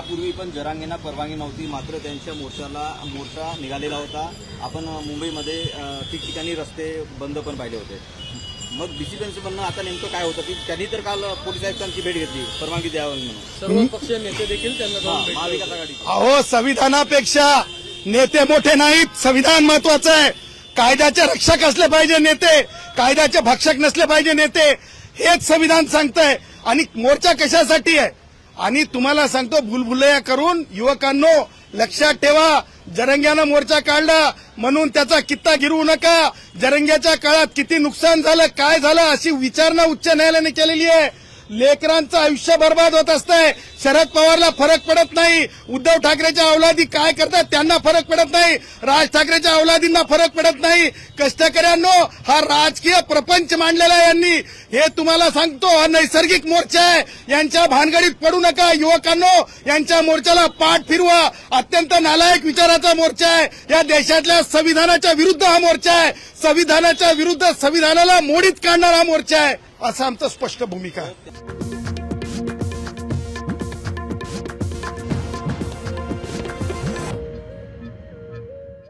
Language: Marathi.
पूर्वी पण जरांगेंना परवानगी नव्हती, मात्र त्यांच्या मोर्चा निघालेला होता. आपण मुंबईमध्ये ठिकठिकाणी रस्ते बंद पण पाहिले होते. मग डीसीपीचं म्हणणं आता नेमकं काय होतं की त्यांनी तर काल पोलीस आयुक्तांची भेट घेतली परवानगी द्यावी म्हणून. सर्व पक्षीय नेते देखील त्यांना जाऊन भेटले. महाविकास आघाडी. अहो, संविधानापेक्षा नेते मोठे नाहीत, संविधान महत्वाचं आहे. कायद्याचे रक्षक असले पाहिजे नेते, कायद्याचे भक्षक नसले पाहिजे नेते, हेच संविधान सांगतंय. आणि मोर्चा कशासाठी आहे? आणि तुम्हाला सांगतो, भुलभुलैया करून युवकांनो लक्षात ठेवा, जरंग्यानं मोर्चा काढला म्हणून त्याचा कित्ता गिरवू नका. जरंग्याच्या काळात किती नुकसान झालं, काय झालं, अशी विचारणा उच्च न्यायालयाने केलेली आहे. लेकरांचं आयुष्य बर्बाद होत असतंय. शरद पवारला फरक पडत नाही. उद्धव ठाकरेच्या अवलादी काय करतात त्यांना फरक पडत नाही. राज ठाकरेच्या अवलादींना फरक पडत नाही. कष्टकऱ्यांनो, हा राजकीय प्रपंच मांडलेला आहे यांनी. हे तुम्हाला सांगतो, हा नैसर्गिक मोर्चा आहे. यांच्या भानगडीत पडू नका युवकांनो. यांच्या मोर्चाला पाठ फिरवा. अत्यंत नालायक विचाराचा मोर्चा आहे. या देशातल्या संविधानाच्या विरुद्ध हा मोर्चा आहे. संविधानाच्या विरुद्ध संविधानाला मोडीत काढणारा मोर्चा आहे, असं आमचं स्पष्ट भूमिका आहे.